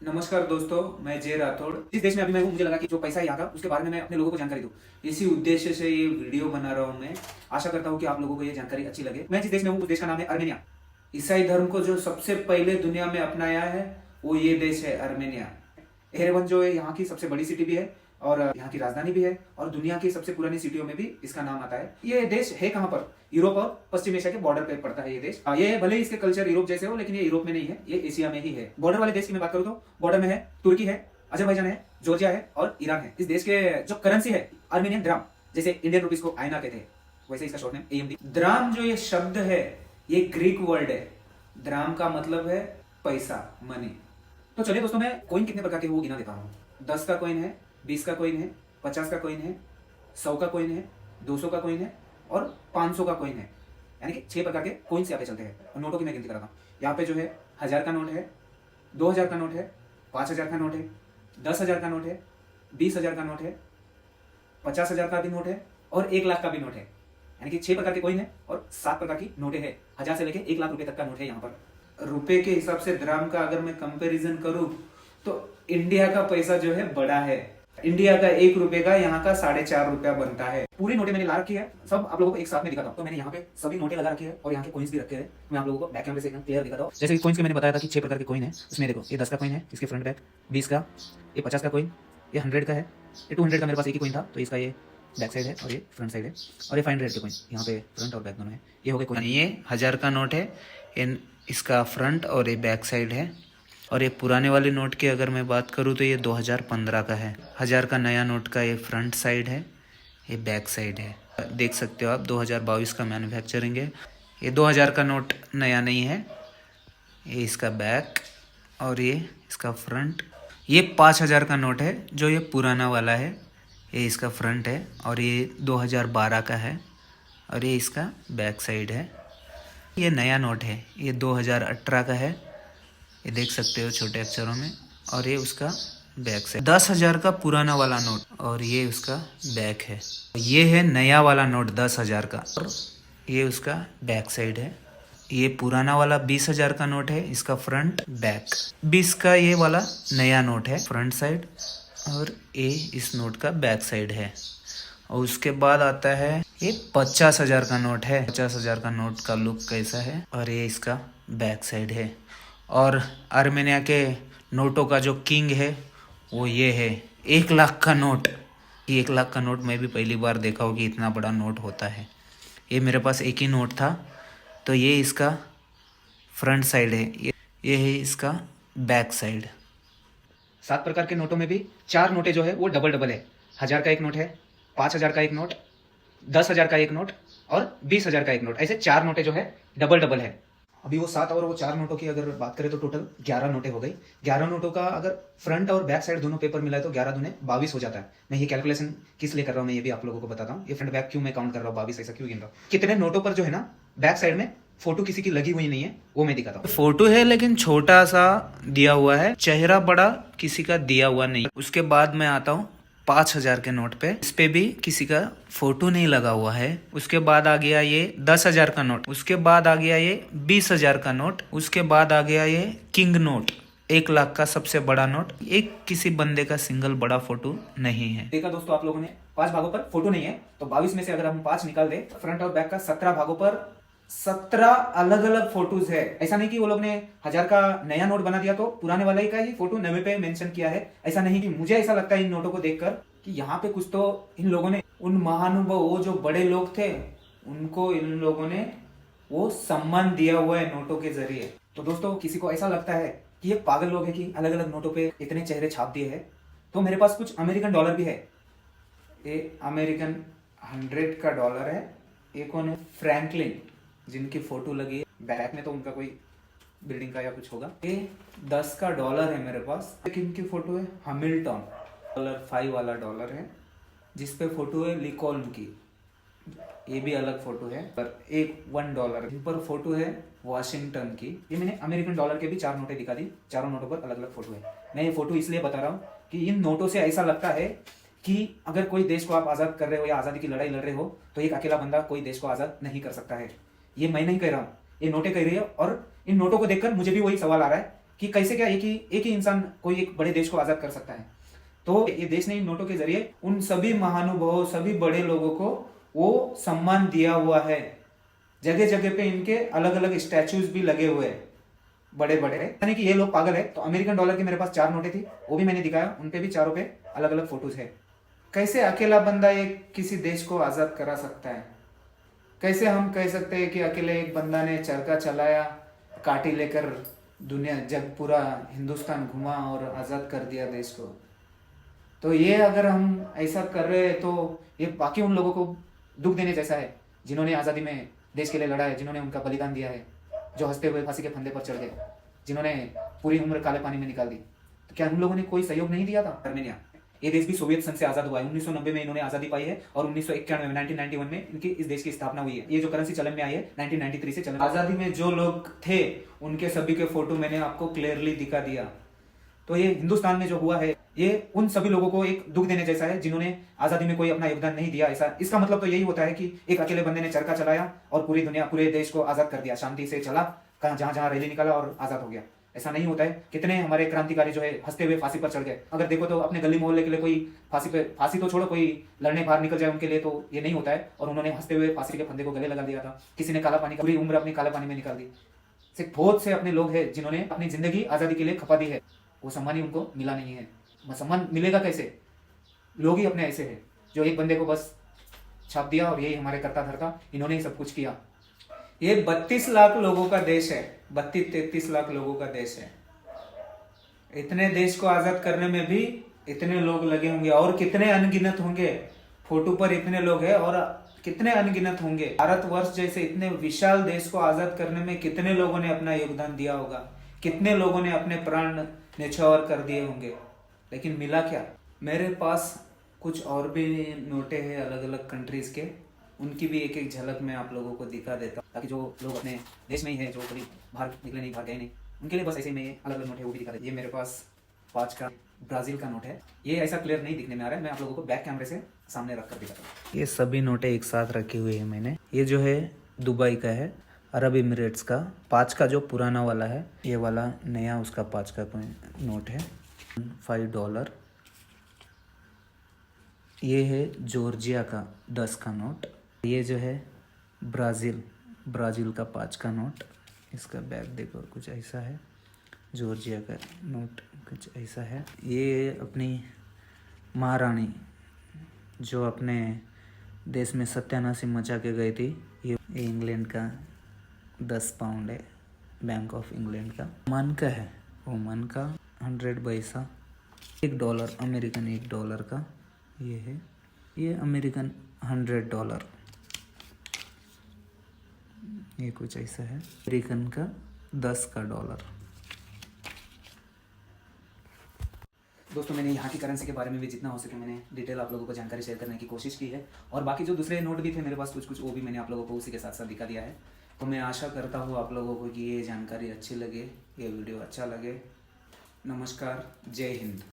नमस्कार दोस्तों, मैं जय राठौड़। जिस देश में अभी मैं हूँ, मुझे लगा कि जो पैसा है यहाँ का, उसके बारे में मैं अपने लोगों को जानकारी दूँ। इसी उद्देश्य से ये वीडियो बना रहा हूँ। मैं आशा करता हूँ कि आप लोगों को ये जानकारी अच्छी लगे। मैं जिस देश में हूँ, उस देश का नाम है अर्मेनिया। ईसाई धर्म को जो सबसे पहले दुनिया में अपनाया है वो ये देश है अर्मेनिया। एरेवन जो है यहाँ की सबसे बड़ी सिटी भी है और यहाँ की राजधानी भी है और दुनिया की सबसे पुरानी सिटियों में भी इसका नाम आता है। ये देश है कहाँ पर? यूरोप और पश्चिम एशिया के बॉर्डर पे पड़ता है ये देश। ये भले ही इसके कल्चर यूरोप जैसे हो, लेकिन ये यूरोप में नहीं है, ये एशिया में ही है। बॉर्डर वाले देश की मैं बात करूँ तो बॉर्डर में है तुर्की है, अजरबैजान है, जॉर्जिया है और ईरान है। इस देश के जो करेंसी है अर्मेनियन ड्राम, जैसे इंडियन रुपीस को आयना कहते हैं, वैसे इसका शॉर्ट नेम एएमडी। द्राम जो ये शब्द है ये ग्रीक वर्ड है। द्राम का मतलब है पैसा, मनी। तो चलिए दोस्तों, मैं कॉइन कितने प्रकार के वो गिना देता हूँ। 10 का कॉइन है, 20 का कॉइन है, 50 का कॉइन है, 100 का कॉइन है, 200 का कॉइन है और 500 का कॉइन है। यानी कि 6 प्रकार के कॉइन्स यहाँ पे चलते हैं। और नोटों की मैं गिनती कराता हूँ। यहाँ पे जो है 1000 का नोट है, 2000 का नोट है, 5000 का नोट है, 10,000 का नोट है, 20,000 का नोट है, 50,000 का भी नोट है और 1,00,000 का भी नोट है। यानी कि 6 प्रकार के कॉइन है और 7 प्रकार की नोटें हैं। 1000 से लेके 1,00,000 रुपए तक का नोट है यहाँ पर। रुपए के हिसाब से द्राम का अगर मैं कंपैरिजन करूं तो इंडिया का पैसा जो है बड़ा है। इंडिया का 1 रुपए का यहाँ का 4.5 रुपया बनता है। पूरी नोटें मैंने ला रखी है, सब आप लोगों को एक साथ में दिखाता हूँ। तो मैंने यहाँ पे सभी नोटें लगा रखी है और यहाँ के कॉइन्स भी रखे हैं। मैं आप लोगों को बैक कैमरे से क्लियर दिखाता हूँ। जैसे कॉइन्स के मैंने बताया था कि 6 प्रकार के कॉइन है। उसमें देखो, ये 10 का कॉइन है, इसके फ्रंट बैक, 20 का, ये 50 का कॉइन, ये 100 का है, ये 200 का मेरे पास एक ही कॉइन था तो इसका ये बैक साइड है और ये फ्रंट साइड है। और ये 500 के कॉइन, यहाँ पे फ्रंट और बैक दोनों है। ये हो गए कॉइन। ये 1000 का नोट है, इसका फ्रंट और ये बैक साइड है। और ये पुराने वाले नोट की अगर मैं बात करूँ तो ये 2015 का है। 1000 का नया नोट का ये फ्रंट साइड है, ये बैक साइड है। देख सकते हो आप, 2022 का मैन्युफैक्चरिंग है। ये 2000 का नोट नया नहीं है, ये इसका बैक और ये इसका फ्रंट। ये 5000 का नोट है जो ये पुराना वाला है, ये इसका फ्रंट है और ये 2012 का है और ये इसका बैक साइड है। ये नया नोट है, ये 2018 का है, ये देख सकते हो छोटे अक्षरों में। और ये उसका बैक साइड। 10,000 का पुराना वाला नोट और ये उसका बैक है। ये है नया वाला नोट 10,000 का और ये उसका बैक साइड है। ये पुराना वाला 20,000 का नोट है, इसका फ्रंट बैक। 20 का ये वाला नया नोट है, फ्रंट साइड और ये इस नोट का बैक साइड है। और उसके बाद आता है ये 50,000 का नोट है। 50,000 का नोट का लुक कैसा है और ये इसका बैक साइड है। और आर्मेनिया के नोटों का जो किंग है वो ये है 1,00,000 का नोट। 1,00,000 का नोट मैं भी पहली बार देखा हूँ कि इतना बड़ा नोट होता है। ये मेरे पास एक ही नोट था, तो ये इसका फ्रंट साइड है, ये है इसका बैक साइड। 7 प्रकार के नोटों में भी 4 नोटें जो है वो डबल डबल है। 1000 का एक नोट है, 5,000 का एक नोट, 10,000 का एक नोट और 20,000 का एक नोट। ऐसे 4 नोटें जो है डबल डबल है। अभी वो 7 और वो 4 नोटों की अगर बात करें तो टोटल 11 नोटें हो गई। 11 नोटों का अगर फ्रंट और बैक साइड दोनों पेपर मिलाए तो 11 दूने 22 हो जाता है। मैं ये कैलकुलेशन किस लिए कर रहा हूँ मैं ये भी आप लोगों को बताता हूँ। ये फ्रंट बैक क्यों मैं काउंट कर रहा हूँ, 22 ऐसा क्यों गिन रहा हूँ। कितने नोटों पर जो है ना बैक साइड में फोटो किसी की लगी हुई नहीं है, वो मैं दिखाता हूँ। फोटो है लेकिन छोटा सा दिया हुआ है, चेहरा बड़ा किसी का दिया हुआ नहीं। उसके बाद मैं आता हूँ 5,000 के नोट पे, इस पे भी किसी का फोटो नहीं लगा हुआ है। उसके बाद आ गया ये 10,000 का नोट, उसके बाद आ गया ये 20,000 का नोट, उसके बाद आ गया ये किंग नोट, 1,00,000 का सबसे बड़ा नोट। एक किसी बंदे का सिंगल बड़ा फोटो नहीं है। देखा दोस्तों आप लोगों ने, 5 भागों पर फोटो नहीं है तो 22 में से अगर हम 5 निकाल दे, फ्रंट और बैक का 17 भागों पर 17 अलग अलग फोटोज है। ऐसा नहीं कि वो लोग ने 1000 का नया नोट बना दिया तो पुराने वाले का ही फोटो नवे पे मेंशन किया है। ऐसा नहीं कि मुझे ऐसा लगता है इन नोटों को देखकर कि यहाँ पे कुछ तो इन लोगों ने, उन महानुभाव, वो जो बड़े लोग थे, उनको इन लोगों ने वो सम्मान दिया हुआ है नोटों के जरिए। तो दोस्तों, किसी को ऐसा लगता है कि ये पागल लोग हैं कि अलग अलग नोटों पे इतने चेहरे छाप दिए हैं, तो मेरे पास कुछ अमेरिकन डॉलर भी है। ये अमेरिकन 100 का डॉलर है। ये कौन है? फ्रैंकलिन, जिनकी फोटो लगी है बैक में, तो उनका कोई बिल्डिंग का या कुछ होगा। ये 10 का डॉलर है मेरे पास। एक इनकी फोटो है हैमिल्टन, $5 वाला डॉलर है जिसपे फोटो है लिकॉल्न की, ये भी अलग फोटो है। पर एक $1 पर फोटो है वॉशिंगटन की। ये मैंने अमेरिकन डॉलर के भी 4 नोटें दिखा दी, चारों नोटों पर अलग अलग फोटो है। मैं ये फोटो इसलिए बता रहा हूँ कि इन नोटों से ऐसा लगता है कि अगर कोई देश को आप आजाद कर रहे हो या आजादी की लड़ाई लड़ रहे हो तो एक अकेला बंदा कोई देश को आजाद नहीं कर सकता है। ये मैं नहीं कह रहा हूँ, ये नोटें कह रही है। और इन नोटों को देखकर मुझे भी वही सवाल आ रहा है कि कैसे क्या एक ही इंसान कोई एक बड़े देश को आजाद कर सकता है। तो ये देश ने इन नोटों के जरिए उन सभी महानुभावों, सभी बड़े लोगों को वो सम्मान दिया हुआ है। जगह जगह पे इनके अलग अलग स्टैचूज भी लगे हुए हैं, बड़े बड़े। यानी कि ये लोग पागल है। तो अमेरिकन डॉलर की मेरे पास 4 नोटें थी, वो भी मैंने दिखाया, उन पे भी चारों पे अलग अलग फोटोज है। कैसे अकेला बंदा एक किसी देश को आजाद करा सकता है? कैसे हम कह सकते हैं कि अकेले एक बंदा ने चरखा चलाया, काठी लेकर दुनिया जग पूरा हिंदुस्तान घुमा और आज़ाद कर दिया देश को? तो ये अगर हम ऐसा कर रहे हैं तो ये बाकी उन लोगों को दुख देने जैसा है जिन्होंने आज़ादी में देश के लिए लड़ा है, जिन्होंने उनका बलिदान दिया है, जो हंसते हुए फांसी के फंदे पर चढ़ गए, जिन्होंने पूरी उम्र काले पानी में निकाल दी। तो क्या उन लोगों ने कोई सहयोग नहीं दिया था? आर्मेनिया, ये देश भी सोवियत संघ से आजाद हुआ है। 1990 में इन्होंने आजादी पाई है और 1991 में 1991 में इनकी इस देश की स्थापना हुई है। ये जो करेंसी चलन में आई है 1993 से चलन। आजादी में जो लोग थे उनके सभी के फोटो मैंने आपको क्लियरली दिखा दिया। तो ये हिंदुस्तान में जो हुआ है ये उन सभी लोगों को एक दुख देने जैसा है जिन्होंने आजादी में कोई अपना योगदान नहीं दिया। ऐसा इसका मतलब तो यही होता है कि एक अकेले बंदे ने चरखा चलाया और पूरी दुनिया, पूरे देश को आजाद कर दिया, शांति से चला, कहाँ जहां जहां रैली निकाला और आजाद हो गया। ऐसा नहीं होता है। कितने हमारे क्रांतिकारी जो है हंसते हुए फांसी पर चढ़ गए। अगर देखो तो अपने गली मोहल्ले के लिए कोई फांसी तो छोड़ो, कोई लड़ने बाहर निकल जाए उनके लिए तो ये नहीं होता है। और उन्होंने हंसते हुए फांसी के फंदे को गले लगा दिया था। किसी ने काला पानी, पूरी उम्र अपनी काला पानी में निकाल दी। सिर्फ बहुत से अपने लोग हैं जिन्होंने अपनी जिंदगी आजादी के लिए खपा दी है, वो सम्मान ही उनको मिला नहीं है। सम्मान मिलेगा कैसे? लोग ही अपने ऐसे हैं जो एक बंदे को बस छाप दिया और यही हमारे करता धरता, इन्होंने ही सब कुछ किया। ये 32 लाख लोगों का देश है, 32-33 लाख लोगों का देश है। इतने देश को आजाद करने में भी इतने लोग लगे होंगे और कितने अनगिनत होंगे। फोटो पर इतने लोग हैं और कितने अनगिनत होंगे। भारतवर्ष जैसे इतने विशाल देश को आजाद करने में कितने लोगों ने अपना योगदान दिया होगा, कितने लोगों ने अपने प्राण न्यौछावर कर दिए होंगे, लेकिन मिला क्या? मेरे पास कुछ और भी नोटे हैं अलग अलग कंट्रीज के, उनकी भी एक एक झलक मैं आप लोगों को दिखा देता हूँ ताकि जो लोग अपने देश में ही है, जो कभी बाहर निकले नहीं, बाहर गए नहीं, उनके लिए बस ऐसे में अलग अलग नोट है वो भी दिखा देते। ये मेरे पास 5 का ब्राजील का नोट है। ये ऐसा क्लियर नहीं दिखने में आ रहा है, मैं आप लोगों को बैक कैमरे से सामने रख कर दिखाता हूँ। ये सभी नोटें एक साथ रखी हुई है मैंने। ये जो है दुबई का है, अरब इमिरेट्स का। 5 का जो पुराना वाला है, ये वाला नया उसका 5 का नोट है। $5। ये है जॉर्जिया का 10 का नोट। ये जो है ब्राज़ील का 5 का नोट। इसका बैग देखो कुछ ऐसा है। जॉर्जिया का नोट कुछ ऐसा है। ये अपनी महारानी जो अपने देश में सत्यानाशी मचा के गई थी, ये इंग्लैंड का 10 पाउंड है, बैंक ऑफ इंग्लैंड का। ओमान का है, ओमान का 100 पैसा। $1 अमेरिकन $1 का ये है। ये अमेरिकन $100, ये कुछ ऐसा है। अमेरिकन का 10 का $। दोस्तों मैंने यहाँ की करेंसी के बारे में भी जितना हो सके मैंने डिटेल आप लोगों को जानकारी शेयर करने की कोशिश की है। और बाकी जो दूसरे नोट भी थे मेरे पास कुछ वो भी मैंने आप लोगों को उसी के साथ साथ दिखा दिया है। तो मैं आशा करता हूँ आप लोगों को कि ये जानकारी अच्छी लगे, ये वीडियो अच्छा लगे। नमस्कार, जय हिंद।